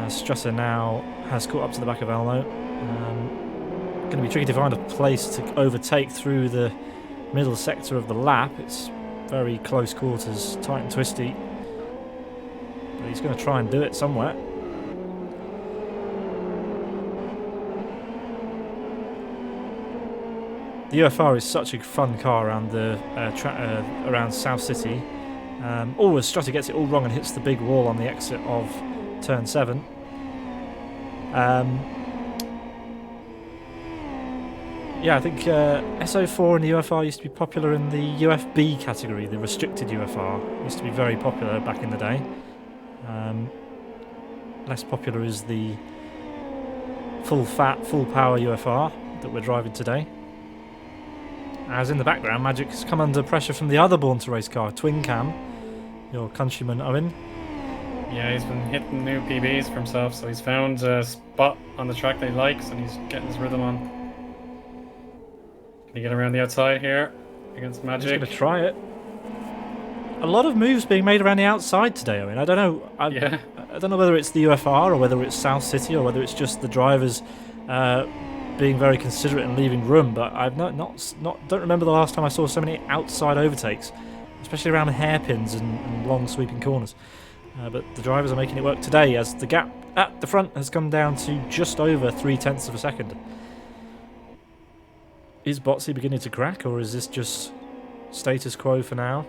Speaker 1: Strutter now has caught up to the back of Elmo. Going to be tricky to find a place to overtake through the middle sector of the lap. It's very close quarters, tight and twisty. But he's going to try and do it somewhere. The UFR is such a fun car around the around South City. As Strutter gets it all wrong and hits the big wall on the exit of turn 7. Yeah, I think SO4 in the UFR used to be popular in the UFB category, the restricted UFR. It used to be very popular back in the day. Less popular is the full-fat, full-power UFR that we're driving today. as in the background, Magic's come under pressure from the other Born to Race car, Twin Cam, your countryman Eoin.
Speaker 2: Yeah, he's been hitting new PBs for himself, so he's found a spot on the track that he likes, and he's getting his rhythm on. Can he get around the outside here against Magic?
Speaker 1: He's going to try it. A lot of moves being made around the outside today, Eoin. I don't know. I don't know whether it's the UFR or whether it's South City or whether it's just the drivers being very considerate and leaving room. But I've don't remember the last time I saw so many outside overtakes, especially around hairpins and long sweeping corners. But the drivers are making it work today, as the gap at the front has come down to just over 0.3 of a second. Is Botsy beginning to crack, or is this just status quo for now?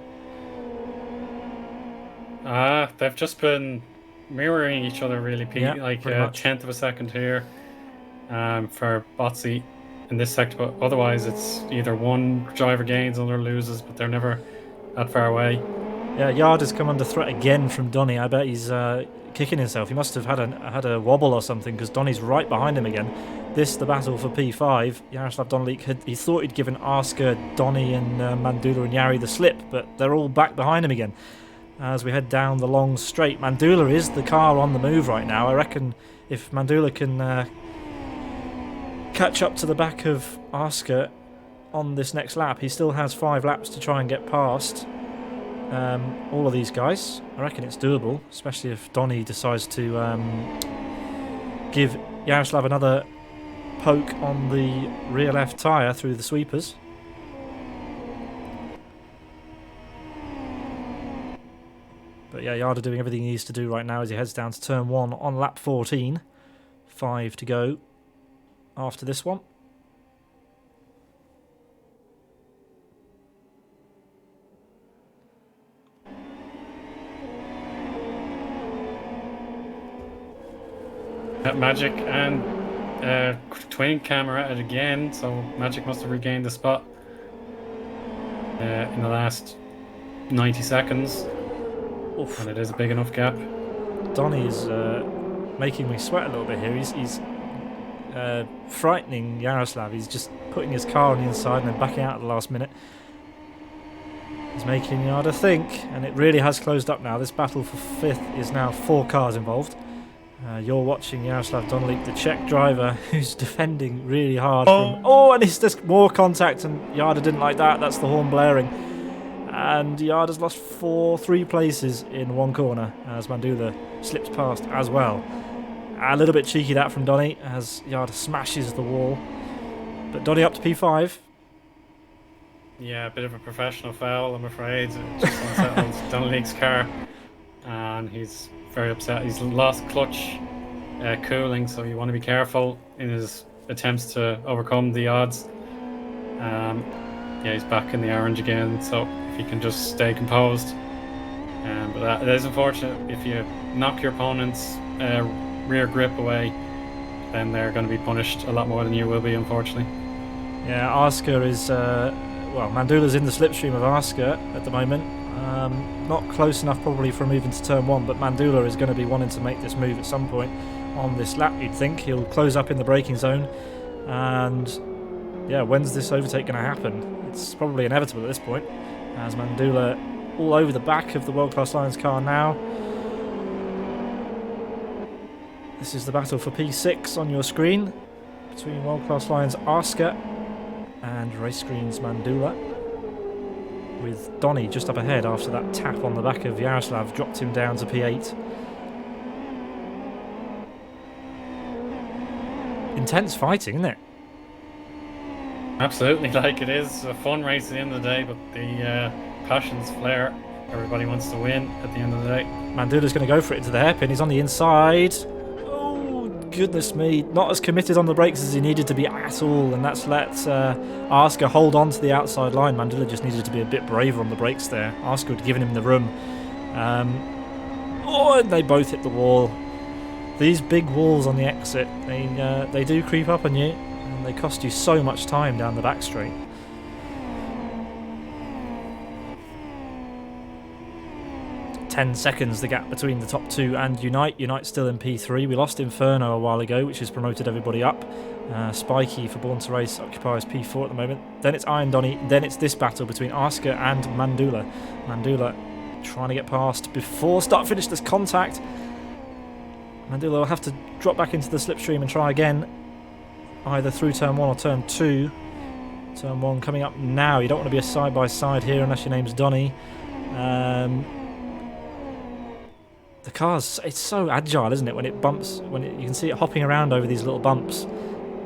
Speaker 2: They've just been mirroring each other really, Pete.
Speaker 1: Yeah,
Speaker 2: like
Speaker 1: pretty
Speaker 2: a
Speaker 1: much.
Speaker 2: 10th of a second here for Botsy in this sector, but otherwise it's either one driver gains, another loses, but they're never that far away.
Speaker 1: Yeah, Yard has come under threat again from Donny. I bet he's kicking himself. He must have had a wobble or something, because Donny's right behind him again. This, the battle for P5. Yaroslav Donalik, he thought he'd given Asker, Donny and Mandula and Yari the slip, but they're all back behind him again as we head down the long straight. Mandula is the car on the move right now. I reckon if Mandula can catch up to the back of Asker on this next lap, he still has 5 laps to try and get past all of these guys. I reckon it's doable, especially if Donny decides to give Yaroslav another poke on the rear left tyre through the sweepers. But yeah, Yarda doing everything he needs to do right now as he heads down to turn 1 on lap 14. 5 to go after this one.
Speaker 2: Magic and Twin Camera at it again, so Magic must have regained the spot in the last 90 seconds.
Speaker 1: Oof.
Speaker 2: And it is a big enough gap.
Speaker 1: Donny is making me sweat a little bit here. He's frightening Yaroslav. He's just putting his car on the inside and then backing out at the last minute. He's making Yarda think, and it really has closed up now. This battle for 5th is now 4 cars involved. You're watching Yaroslav Donalik, the Czech driver, who's defending really hard. And it's just more contact, and Yarda didn't like that. That's the horn blaring. And Yarda's lost 3 places in one corner as Mandula slips past as well. A little bit cheeky that from Donny as Yarda smashes the wall. But Donny up to P5.
Speaker 2: Yeah, a bit of a professional foul, I'm afraid. It just unsettled Donalik's car, and he's very upset. He's lost clutch cooling, so you want to be careful in his attempts to overcome the odds. Yeah, he's back in the orange again, so if he can just stay composed. But that is unfortunate. If you knock your opponent's rear grip away, then they're going to be punished a lot more than you will be, unfortunately.
Speaker 1: Yeah, Asker is... Mandula's in the slipstream of Asker at the moment. Not close enough probably for moving to turn 1, but Mandula is going to be wanting to make this move at some point on this lap, you'd think. He'll close up in the braking zone, and yeah, when's this overtake going to happen? It's probably inevitable at this point, as Mandula all over the back of the World Class Lions car now. This is the battle for P6 on your screen between World Class Lions Asker and Race Screen's Mandula, with Donny just up ahead after that tap on the back of Yaroslav dropped him down to P8. Intense fighting, isn't it?
Speaker 2: Absolutely, like it is a fun race at the end of the day, but the passions flare. Everybody wants to win at the end of the day.
Speaker 1: Mandula's going to go for it into the hairpin. He's on the inside. Oh, goodness me. Not as committed on the brakes as he needed to be at all, and that's let Asker hold on to the outside line. Mandula just needed to be a bit braver on the brakes there. Asker had given him the room. And they both hit the wall. These big walls on the exit, they do creep up on you, and they cost you so much time down the back straight. 10 seconds the gap between the top two and Unite. Unite's still in P3. We lost Inferno a while ago, which has promoted everybody up. Spiky for Born to Race occupies P4 at the moment. Then it's Iron Donny. Then it's this battle between Asker and Mandula. Mandula trying to get past before start finish. There's contact. Mandula will have to drop back into the slipstream and try again, either through turn 1 or turn 2. Turn 1 coming up now. You don't want to be a side-by-side here unless your name's Donny. The car's, it's so agile, isn't it, when it bumps, you can see it hopping around over these little bumps.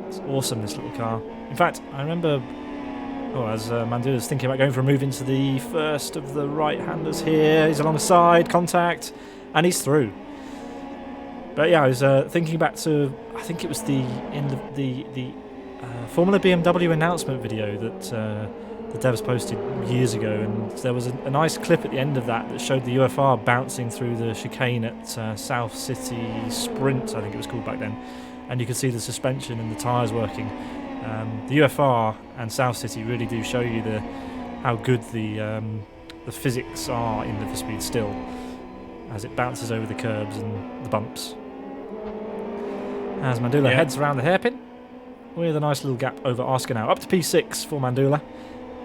Speaker 1: It's awesome, this little car. In fact, I remember, as Mandula's thinking about going for a move into the first of the right-handers here. He's alongside, contact, and he's through. But yeah, I was thinking back to, I think it was the Formula BMW announcement video that the devs posted years ago, and there was a nice clip at the end of that showed the UFR bouncing through the chicane at South City Sprint, I think it was called back then, and you could see the suspension and the tyres working. The UFR and South City really do show you how good the physics are in Live for Speed still, as it bounces over the curbs and the bumps. As Mandula heads around the hairpin, with a nice little gap over Asker now. Up to P6 for Mandula.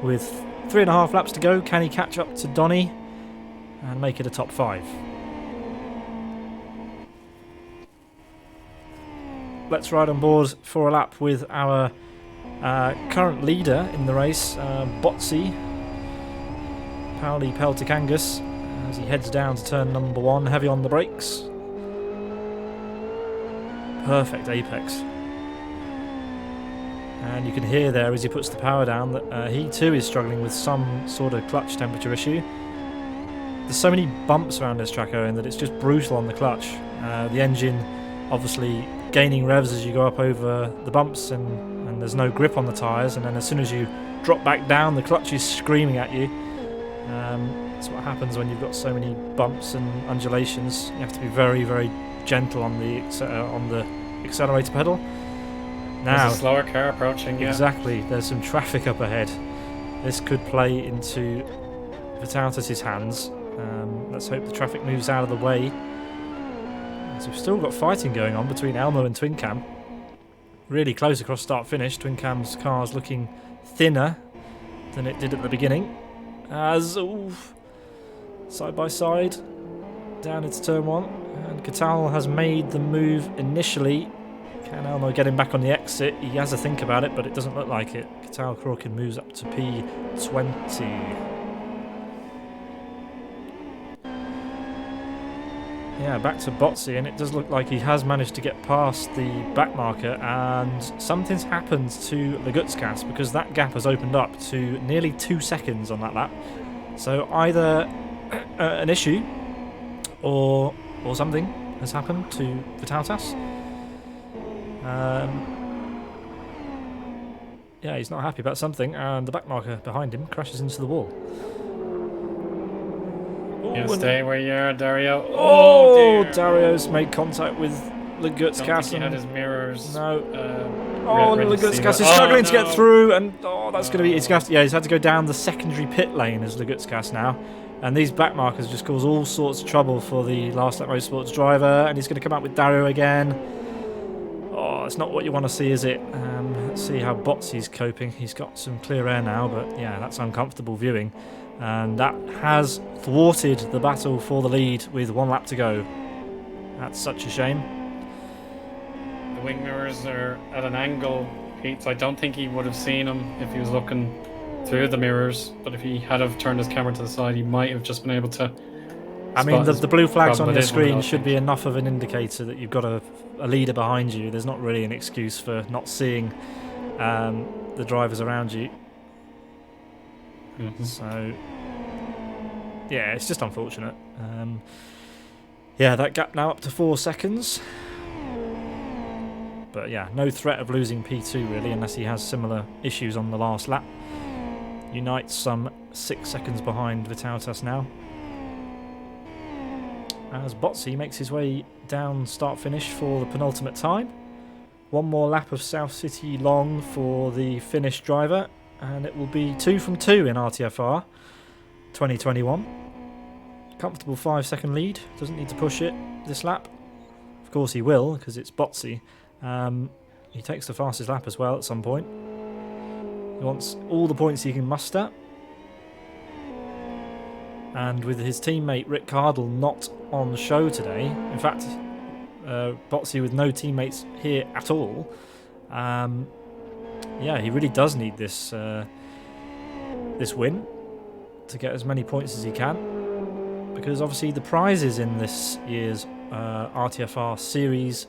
Speaker 1: With 3.5 laps to go, can he catch up to Donny and make it a top 5? Let's ride on board for a lap with our current leader in the race, Botsy, Pauli Peltikangas, as he heads down to turn number 1, heavy on the brakes. Perfect apex. And you can hear there as he puts the power down that he too is struggling with some sort of clutch temperature issue. There's so many bumps around this track, Eoin, that it's just brutal on the clutch. The engine obviously gaining revs as you go up over the bumps, and there's no grip on the tyres, and then as soon as you drop back down the clutch is screaming at you. That's what happens when you've got so many bumps and undulations. You have to be very, very gentle on the accelerator pedal. Now,
Speaker 2: there's a slower car approaching.
Speaker 1: Exactly. There's some traffic up ahead. This could play into Vitautas' hands. Let's hope the traffic moves out of the way. So we've still got fighting going on between Elmo and Twin Cam. Really close across start finish. Twin Cam's car's looking thinner than it did at the beginning. As side by side down into turn 1, and Catal has made the move initially. Can Elmo get him back on the exit? He has a think about it, but it doesn't look like it. Catal Crookin moves up to P20. Yeah, back to Botsy, and it does look like he has managed to get past the back marker, and something's happened to Lagutskas because that gap has opened up to nearly 2 seconds on that lap. So either an issue or something has happened to Vitautas. Yeah, he's not happy about something, and the back marker behind him crashes into the wall.
Speaker 2: Stay where you are, Dario.
Speaker 1: Oh, Dario's made contact with Lagutskas.
Speaker 2: Don't think he had his mirrors.
Speaker 1: No. Lagutskas is struggling to get through, and that's going to be. He's had to go down the secondary pit lane as Lagutskas now. And these back markers just cause all sorts of trouble for the Last Lap Motorsports driver, and he's going to come out with Dario again. Oh, it's not what you want to see, is it? Let's see how Botsy's coping. He's got some clear air now, but yeah, that's uncomfortable viewing. And that has thwarted the battle for the lead with 1 lap to go. That's such a shame.
Speaker 2: The wing mirrors are at an angle, Pete, so I don't think he would have seen him if he was looking through the mirrors, but if he had have turned his camera to the side, he might have just been able to.
Speaker 1: I mean, the blue flags on your screen should be enough of an indicator that you've got a leader behind you. There's not really an excuse for not seeing the drivers around you. So, yeah, it's just unfortunate. Yeah, that gap now up to 4 seconds. But yeah, no threat of losing P2 really, unless he has similar issues on the last lap. Unite's some 6 seconds behind Vitautas now. As Botsy makes his way down start-finish for the penultimate time. 1 more lap of South City long for the Finnish driver, and it will be 2 from 2 in RTFR 2021. Comfortable 5-second lead. Doesn't need to push it this lap. Of course he will, because it's Botsy. He takes the fastest lap as well at some point. He wants all the points he can muster. And with his teammate Rick Cardle not on the show today, in fact, Botsy with no teammates here at all, yeah, he really does need this this win to get as many points as he can, because obviously the prizes in this year's RTFR series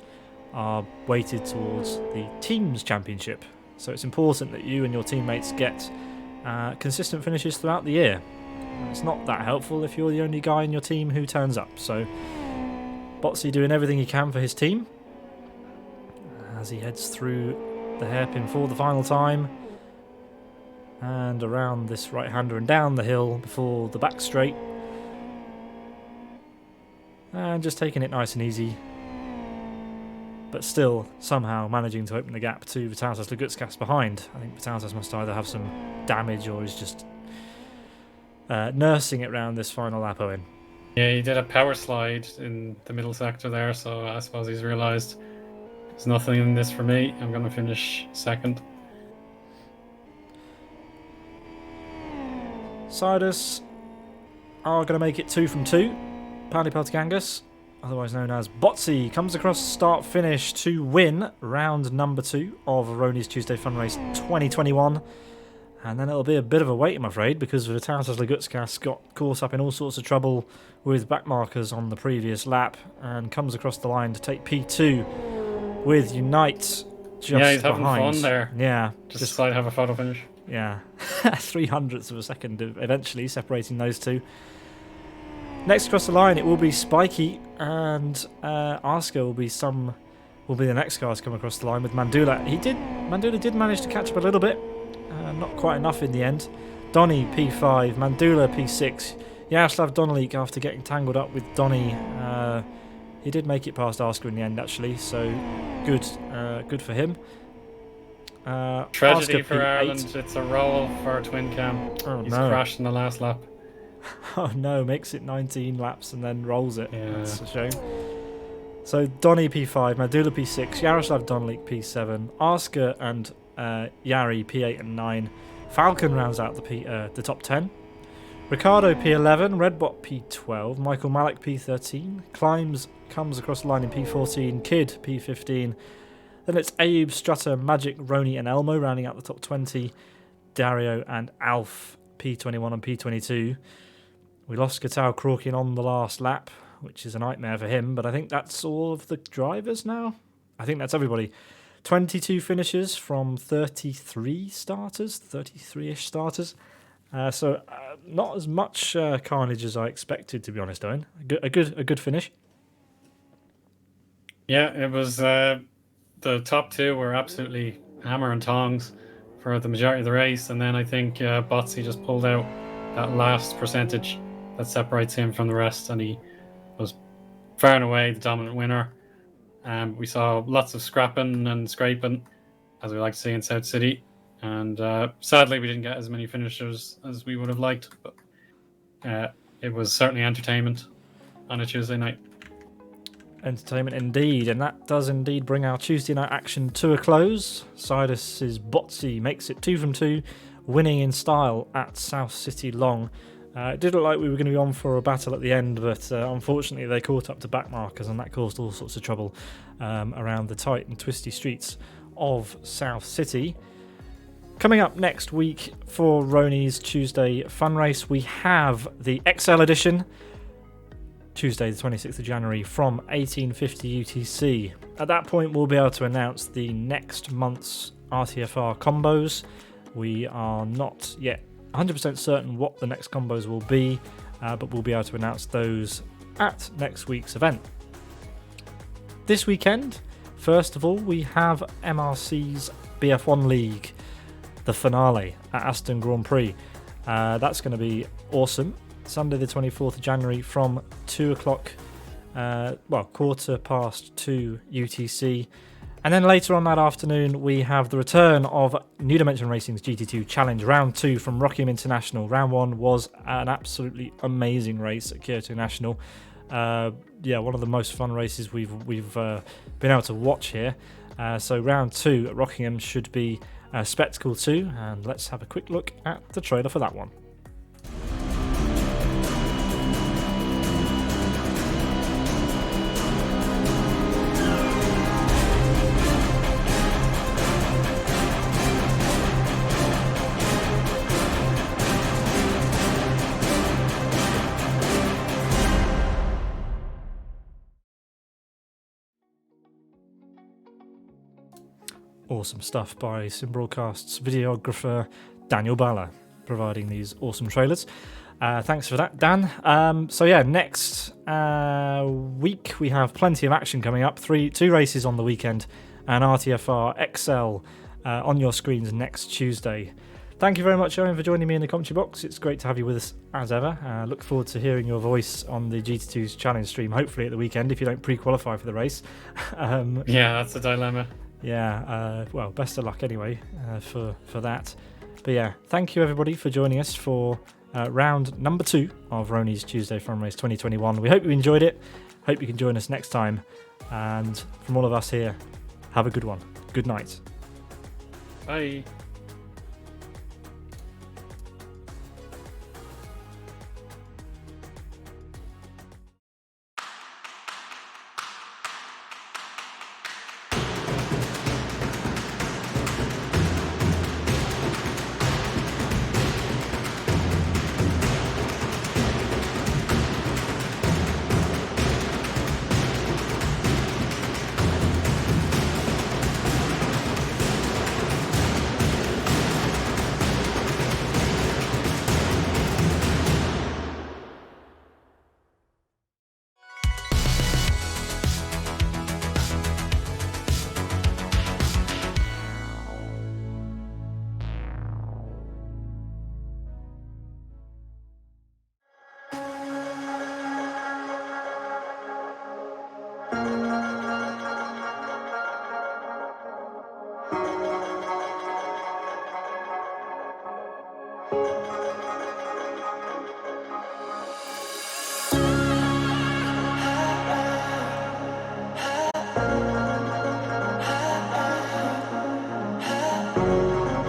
Speaker 1: are weighted towards the team's championship, so it's important that you and your teammates get consistent finishes throughout the year. It's not that helpful if you're the only guy in your team who turns up, so Botsy doing everything he can for his team as he heads through the hairpin for the final time and around this right-hander and down the hill before the back straight, and just taking it nice and easy, but still somehow managing to open the gap to Vytautas Lagutskas behind. I think Vytautas must either have some damage or is just nursing it round this final lap, Eoin.
Speaker 2: Yeah, he did a power slide in the middle sector there, so I suppose he's realised there's nothing in this for me. I'm going to finish second.
Speaker 1: Sidus are going to make it 2 from 2. Paddy Peltigangas, otherwise known as Botsy, comes across start-finish to win round number 2 of Rony's Tuesday Fun Race 2021. And then it'll be a bit of a wait, I'm afraid, because Vytautas Lagutskas got caught up in all sorts of trouble with back markers on the previous lap and comes across the line to take P2 with Unite just
Speaker 2: yeah, he's having
Speaker 1: behind.
Speaker 2: fun there.
Speaker 1: Yeah.
Speaker 2: Just decide to have a photo finish.
Speaker 1: Yeah. 0.03 of a second eventually separating those two. Next across the line it will be Spiky, and Asker will be the next car to come across the line with Mandula. Mandula did manage to catch up a little bit. Not quite enough in the end. Donny P5, Mandula P6. Yaroslav Donelik, after getting tangled up with Donny, he did make it past Asker in the end actually, so good for him.
Speaker 2: Tragedy
Speaker 1: Asker
Speaker 2: for
Speaker 1: P8.
Speaker 2: Ireland, it's a roll for Twin Cam.
Speaker 1: Oh,
Speaker 2: He's
Speaker 1: no.
Speaker 2: crashed in the last lap.
Speaker 1: Oh no, makes it 19 laps and then rolls it.
Speaker 2: Yeah.
Speaker 1: That's a shame. So Donny P5, Mandula P6, Yaroslav Donelik P7, Asker and Yari P8 and 9. Falcon rounds out the top 10. Ricardo P11, Redbot P12, Michael Malik P13, comes across the line in P14, Kid P15. Then it's Ayub, Strutter, Magic, Rony and Elmo rounding out the top 20. Dario and Alf P21 and P22. We lost Gatau Crawkin on the last lap, which is a nightmare for him, but I think that's all of the drivers now. I think that's everybody. 22 finishes from 33 starters, 33-ish starters. So not as much carnage as I expected, to be honest, Eoin. A good finish.
Speaker 2: Yeah, it was the top two were absolutely hammer and tongs for the majority of the race, and then I think Botsy just pulled out that last percentage that separates him from the rest, and he was far and away the dominant winner. We saw lots of scrapping and scraping, as we like to see in South City, and sadly we didn't get as many finishers as we would have liked, but it was certainly entertainment on a Tuesday night.
Speaker 1: Entertainment indeed, and that does indeed bring our Tuesday night action to a close. Sidus's Botsy makes it 2 from 2, winning in style at South City Long. It did look like we were going to be on for a battle at the end, but unfortunately they caught up to back markers, and that caused all sorts of trouble around the tight and twisty streets of South City. Coming up next week for Rony's Tuesday Fun Race, we have the XL edition, Tuesday the 26th of January from 1850 UTC. At that point we'll be able to announce the next month's RTFR combos. We are not yet 100% certain what the next combos will be, but we'll be able to announce those at next week's event. This weekend, first of all, we have MRC's BF1 League, the finale at Aston Grand Prix. That's going to be awesome. Sunday the 24th of January from 2 o'clock, 2:15 UTC. And then later on that afternoon, we have the return of New Dimension Racing's GT2 Challenge Round 2 from Rockingham International. Round 1 was an absolutely amazing race at Kyoto National. One of the most fun races we've been able to watch here. So Round 2 at Rockingham should be a spectacle too. And let's have a quick look at the trailer for that one. Awesome stuff by Sim Broadcast's videographer Daniel Balla, providing these awesome trailers. Thanks for that, Dan. Next week we have plenty of action coming up. Two races on the weekend, and RTFR XL on your screens next Tuesday. Thank you very much, Eoin, for joining me in the commentary box. It's great to have you with us as ever. Look forward to hearing your voice on the GT2's challenge stream, hopefully at the weekend if you don't pre-qualify for the race.
Speaker 2: Yeah, that's the dilemma.
Speaker 1: Yeah, best of luck anyway for that. But yeah, thank you everybody for joining us for round number 2 of Rony's Tuesday Fun Race 2021. We hope you enjoyed it. Hope you can join us next time. And from all of us here, have a good one. Good night.
Speaker 2: Bye.